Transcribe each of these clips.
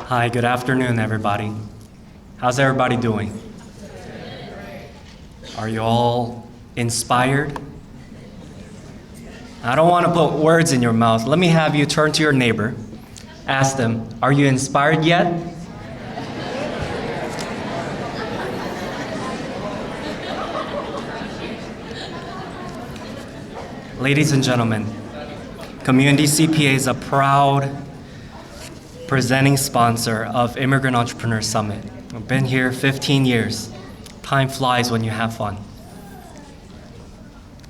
Hi, good afternoon, everybody. How's everybody doing? Are you all inspired? I don't want to put words in your mouth. Let me have you turn to your neighbor. Ask them, are you inspired yet? Ladies and gentlemen, Community CPA is a proud presenting sponsor of Immigrant Entrepreneurs Summit. I've been here 15 years. Time flies when you have fun.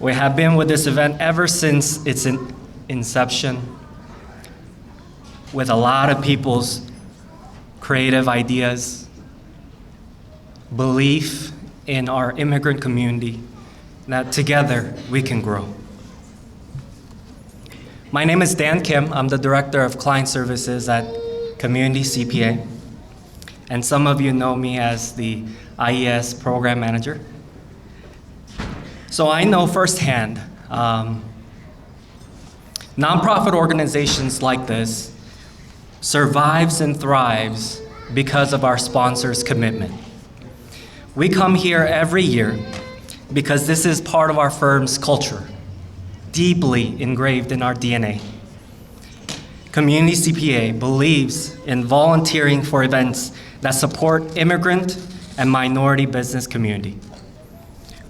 We have been with this event ever since its inception, with a lot of people's creative ideas, belief in our immigrant community, that together we can grow. My name is Dan Kim. I'm the Director of Client Services at Community CPA. And some of you know me as the IES Program Manager. So I know firsthand, nonprofit organizations like this survives and thrives because of our sponsors' commitment. We come here every year because this is part of our firm's culture, deeply engraved in our DNA. Community CPA believes in volunteering for events that support immigrant and minority business community.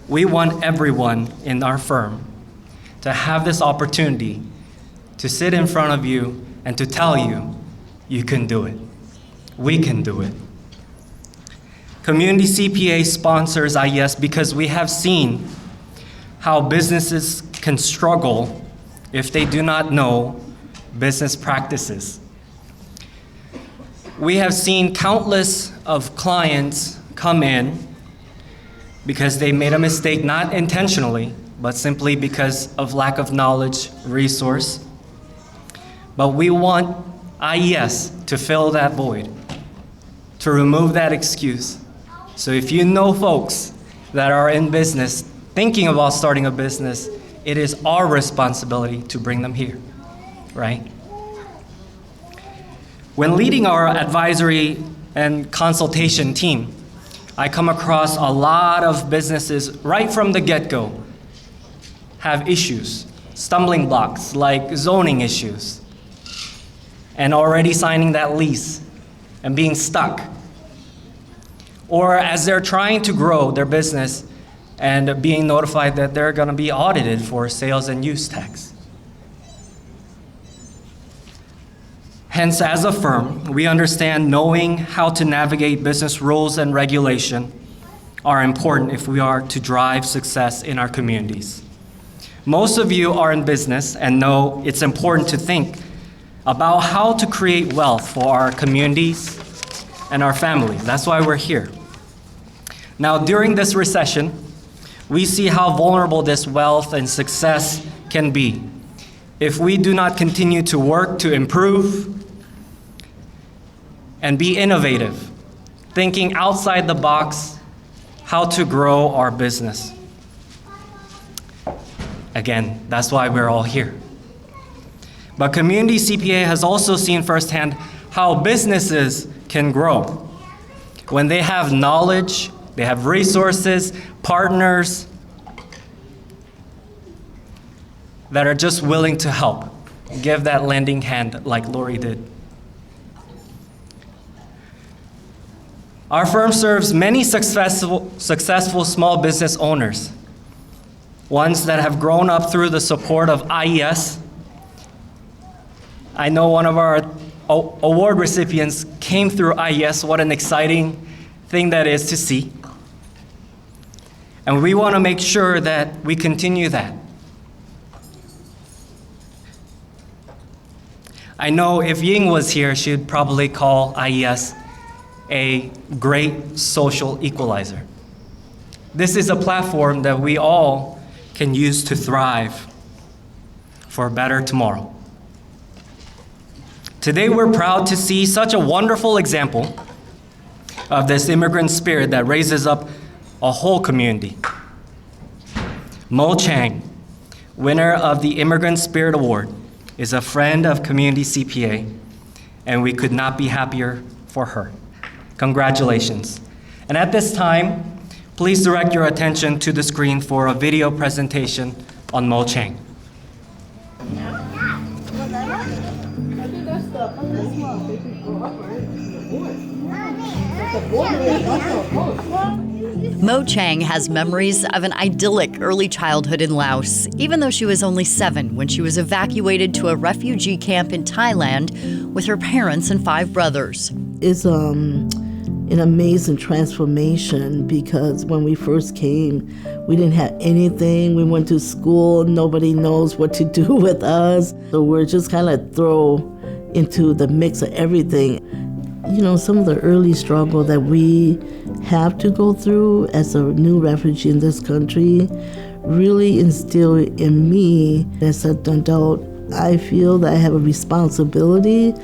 We want everyone in our firm to have this opportunity to sit in front of you and to tell you, you can do it. We can do it. Community CPA sponsors IES because we have seen how businesses can struggle if they do not know business practices. We have seen countless of clients come in because they made a mistake, not intentionally, but simply because of lack of knowledge, resource. But we want IES to fill that void, to remove that excuse. So if you know folks that are in business, thinking about starting a business, it is our responsibility to bring them here, right? When leading our advisory and consultation team, I come across a lot of businesses right from the get-go have issues, stumbling blocks like zoning issues, and already signing that lease and being stuck. Or as they're trying to grow their business and being notified that they're going to be audited for sales and use tax. Hence, as a firm, we understand knowing how to navigate business rules and regulation are important if we are to drive success in our communities. Most of you are in business and know it's important to think about how to create wealth for our communities and our families. That's why we're here. Now, during this recession, we see how vulnerable this wealth and success can be if we do not continue to work to improve and be innovative, thinking outside the box how to grow our business. Again, that's why we're all here. But Community CPA has also seen firsthand how businesses can grow when they have knowledge, they have resources, partners that are just willing to help, give that lending hand like Lori did. Our firm serves many successful small business owners, ones that have grown up through the support of IES. I know one of our award recipients came through IES. What an exciting thing that is to see. And we want to make sure that we continue that. I know if Ying was here, she'd probably call IES a great social equalizer. This is a platform that we all can use to thrive for a better tomorrow. Today, we're proud to see such a wonderful example of this immigrant spirit that raises up a whole community. Chang, winner of the Immigrant Spirit Award, is a friend of Community CPA, and we could not be happier for her. Congratulations. And at this time, please direct your attention to the screen for a video presentation on Mo Chang. Mo Chang has memories of an idyllic early childhood in Laos, even though she was only 7 when she was evacuated to a refugee camp in Thailand with her parents and 5 brothers. It's an amazing transformation because when we first came, we didn't have anything. We went to school, nobody knows what to do with us. So we're just kind of thrown into the mix of everything. You know, some of the early struggle that we have to go through as a new refugee in this country really instilled in me as an adult. I feel that I have a responsibility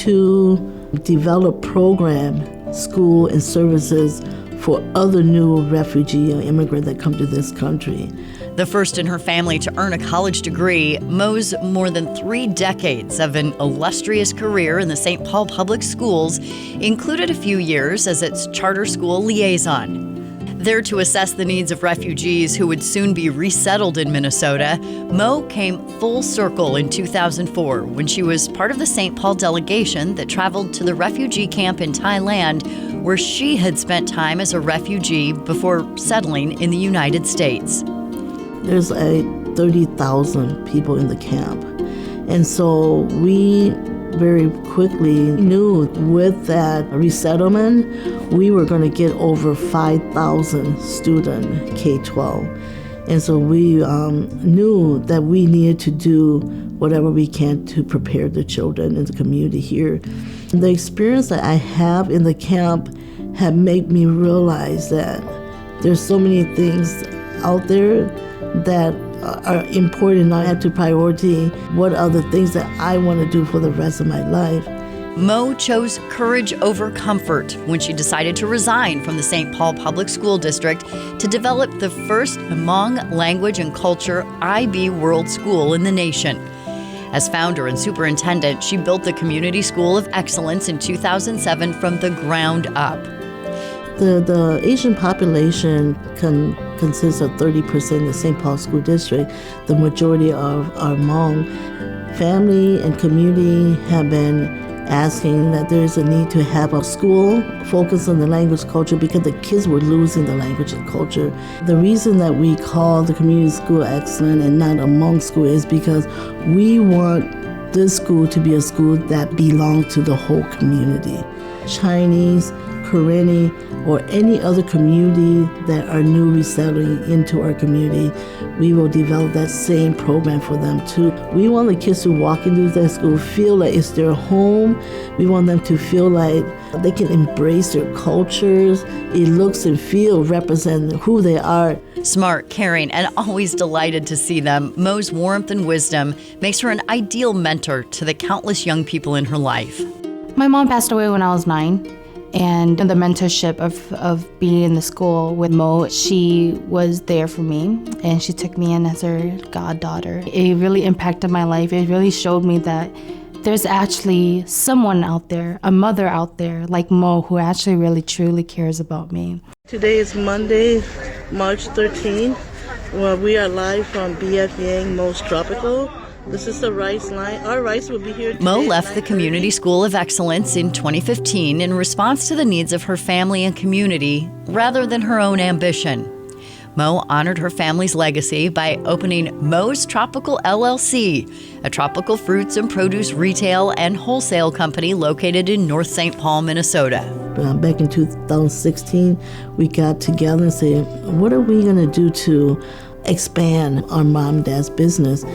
to develop program, school, and services for other new refugee or immigrant that come to this country. The first in her family to earn a college degree, Mo's more than 3 decades of an illustrious career in the St. Paul Public Schools included a few years as its charter school liaison. There to assess the needs of refugees who would soon be resettled in Minnesota, Mo came full circle in 2004 when she was part of the St. Paul delegation that traveled to the refugee camp in Thailand, where she had spent time as a refugee before settling in the United States. There's 30,000 people in the camp. And so we very quickly knew with that resettlement, we were going to get over 5,000 students, K-12. And so we knew that we needed to do whatever we can to prepare the children in the community here. The experience that I have in the camp have made me realize that there's so many things out there that are important. I have to priority what are the things that I want to do for the rest of my life. Mo chose courage over comfort when she decided to resign from the St. Paul Public School District to develop the first Hmong language and culture IB World School in the nation. As founder and superintendent, she built the Community School of Excellence in 2007 from the ground up. The Asian population consists of 30% in the St. Paul School District. The majority are Hmong. Family and community have been asking that there is a need to have a school focused on the language culture because the kids were losing the language and culture. The reason that we call the Community School excellent and not a Hmong school is because we want this school to be a school that belongs to the whole community. Chinese, Korean, or any other community that are new resettling into our community, we will develop that same program for them too. We want the kids to walk into that school, feel like it's their home. We want them to feel like they can embrace their cultures. It looks and feels represent who they are. Smart, caring, and always delighted to see them, Mo's warmth and wisdom makes her an ideal mentor to the countless young people in her life. My mom passed away when I was 9. And the mentorship of being in the school with Mo, she was there for me, and she took me in as her goddaughter. It really impacted my life. It really showed me that there's actually someone out there, a mother out there like Mo, who actually really truly cares about me. Today is Monday, March 13th. Well, we are live from BF Yang Mo's Tropical. This is the rice line. Our rice will be here today. Mo left the Community School of Excellence in 2015 in response to the needs of her family and community rather than her own ambition. Mo honored her family's legacy by opening Mo's Tropical LLC, a tropical fruits and produce retail and wholesale company located in North St. Paul, Minnesota. Back in 2016, we got together and said, what are we going to do to expand our mom and dad's business?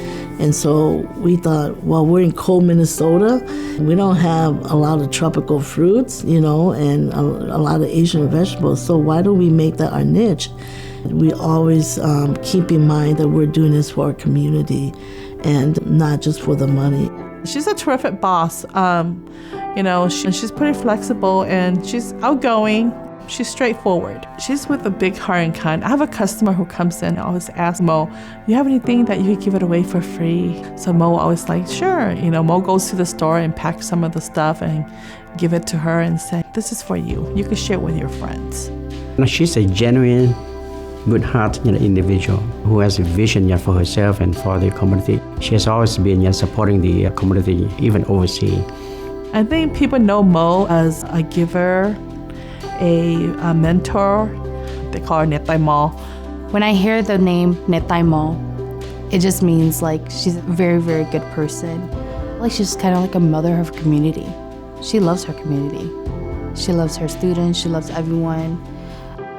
And so we thought, well, we're in cold Minnesota. We don't have a lot of tropical fruits, and a lot of Asian vegetables. So why don't we make that our niche? We always keep in mind that we're doing this for our community and not just for the money. She's a terrific boss. She's pretty flexible and she's outgoing. She's straightforward. She's with a big heart and kind. I have a customer who comes in and always asks Mo, you have anything that you could give it away for free? So Mo always like, sure. Mo goes to the store and packs some of the stuff and give it to her and say, this is for you. You can share it with your friends. She's a genuine, good-hearted individual who has a vision for herself and for the community. She has always been supporting the community, even overseas. I think people know Mo as a giver, a mentor. They call her Netay Mo. When I hear the name Netay Mo, it just means like she's a very, very good person. Like she's kind of like a mother of her community. She loves her community. She loves her students. She loves everyone.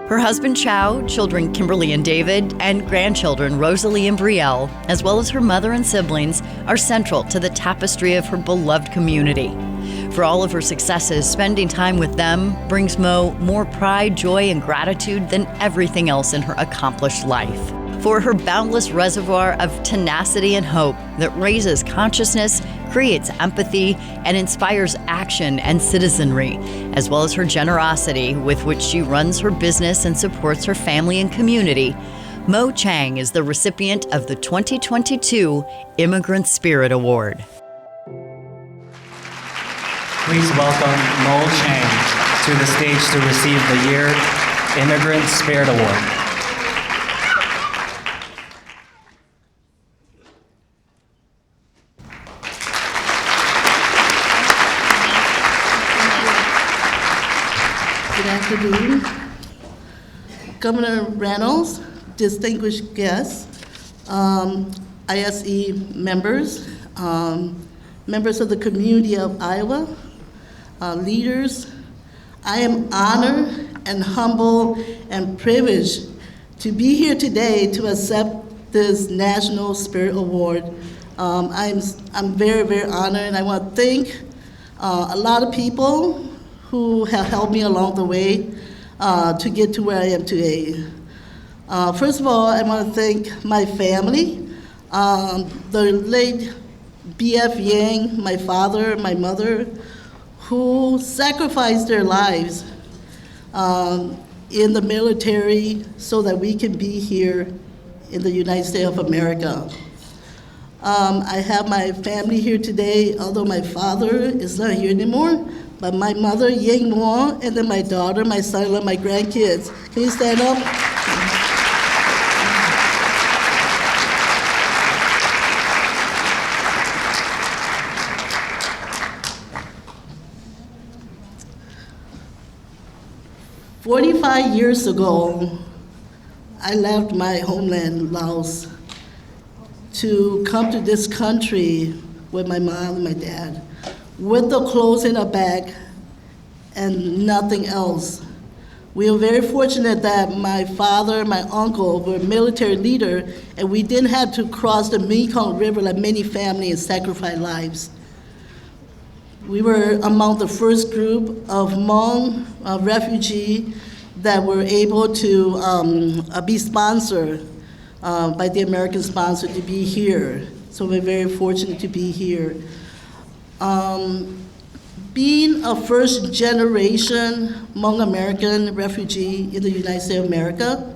Her husband Chow, children Kimberly and David, and grandchildren Rosalie and Brielle, as well as her mother and siblings, are central to the tapestry of her beloved community. For all of her successes, spending time with them brings Mo more pride, joy, and gratitude than everything else in her accomplished life. For her boundless reservoir of tenacity and hope that raises consciousness, creates empathy, and inspires action and citizenry, as well as her generosity with which she runs her business and supports her family and community, Mo Chang is the recipient of the 2022 Immigrant Spirit Award. Please welcome Mo Chang to the stage to receive the year Immigrant Spirit Award. Good afternoon. Governor Reynolds, distinguished guests, ISE members, members of the community of Iowa, leaders. I am honored and humbled and privileged to be here today to accept this National Spirit Award. I'm very, very honored, and I want to thank a lot of people who have helped me along the way to get to where I am today. First of all, I want to thank my family, the late B.F. Yang, my father, my mother, who sacrificed their lives in the military so that we can be here in the United States of America. I have my family here today, although my father is not here anymore, but my mother, Yang Mo, and then my daughter, my son-in-law, my grandkids. Can you stand up? "45 years ago, I left my homeland, Laos, to come to this country with my mom and my dad, with the clothes in a bag and nothing else. We were very fortunate that my father and my uncle were military leader, and we didn't have to cross the Mekong River like many families and sacrifice lives. We were among the first group of Hmong refugees that were able to be sponsored by the American sponsor to be here. So we're very fortunate to be here. Being a first generation Hmong American refugee in the United States of America,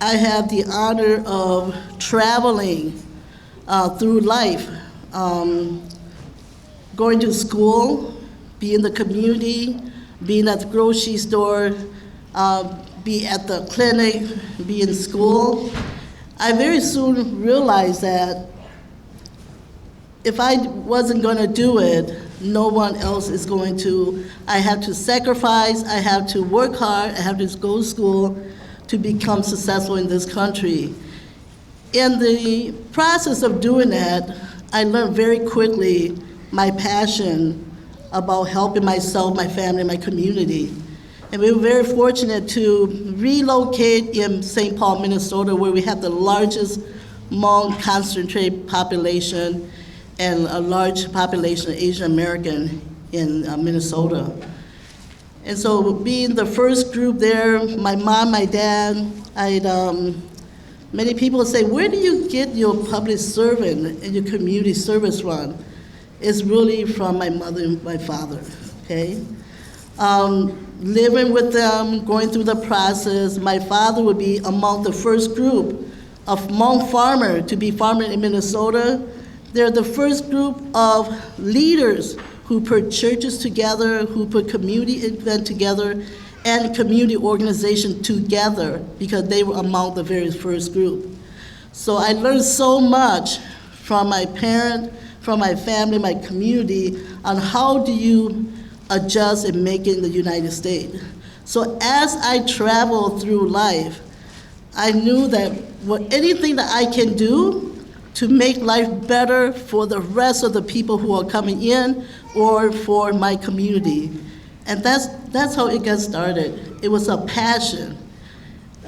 I have the honor of traveling through life, going to school, be in the community, being at the grocery store, be at the clinic, be in school. I very soon realized that if I wasn't going to do it, no one else is going to. I have to sacrifice, I have to work hard, I have to go to school to become successful in this country. In the process of doing that, I learned very quickly my passion about helping myself, my family, my community. And we were very fortunate to relocate in St. Paul, Minnesota, where we have the largest Hmong concentrated population and a large population of Asian American in Minnesota. And so being the first group there, my mom, my dad, many people say, where do you get your public servant and your community service from? It's really from my mother and my father, okay? living with them, going through the process. My father would be among the first group of Hmong farmer to be farmer in Minnesota. They're the first group of leaders who put churches together, who put community event together, and community organization together, because they were among the very first group. So I learned so much from my parent, from my family, my community, on how do you adjust and make it in the United States. So as I traveled through life, I knew that anything that I can do to make life better for the rest of the people who are coming in or for my community. And that's how it got started. It was a passion.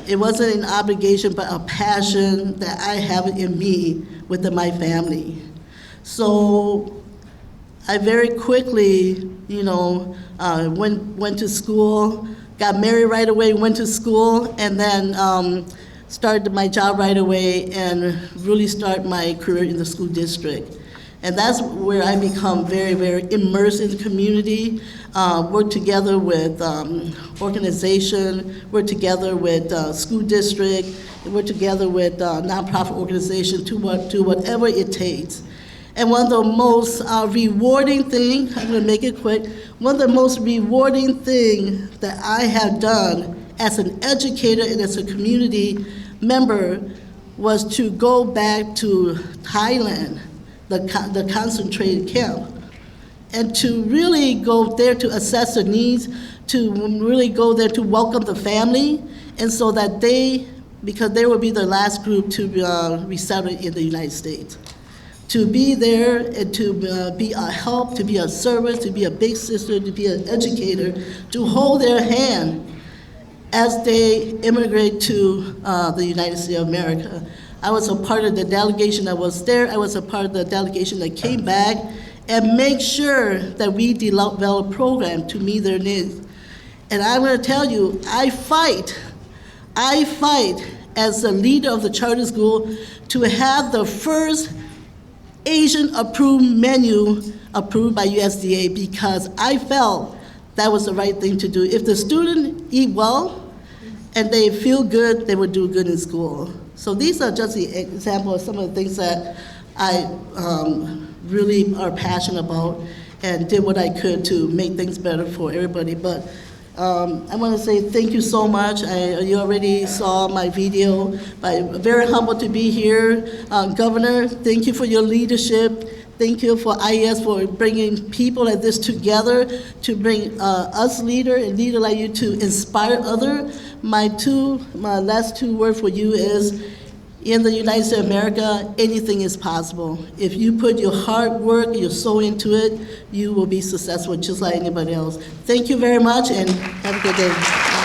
It wasn't an obligation, but a passion that I have in me with my family. So I very quickly, went to school, got married right away, went to school, and then started my job right away and really start my career in the school district. And that's where I become very, very immersed in the community, work together with organization, work together with school district, work together with nonprofit organization to whatever it takes. And one of the most rewarding things, I'm gonna make it quick, one of the most rewarding things that I have done as an educator and as a community member was to go back to Thailand, the concentrated camp, and to really go there to assess the needs, to really go there to welcome the family, and so that because they will be the last group to resettle in the United States. To be there and to be a help, to be a service, to be a big sister, to be an educator, to hold their hand as they immigrate to the United States of America. I was a part of the delegation that was there. I was a part of the delegation that came back and make sure that we develop a program to meet their needs. And I'm gonna tell you, I fight as the leader of the charter school to have the first Asian-approved menu approved by USDA, because I felt that was the right thing to do. If the students eat well and they feel good, they would do good in school. So these are just the example of some of the things that I really are passionate about and did what I could to make things better for everybody. But I want to say thank you so much. You already saw my video, but I'm very humbled to be here. Governor, thank you for your leadership. Thank you for IES for bringing people like this together, to bring us leader and leader like you to inspire others. My last two words for you is, in the United States of America, anything is possible. If you put your hard work, your soul into it, you will be successful just like anybody else. Thank you very much and have a good day.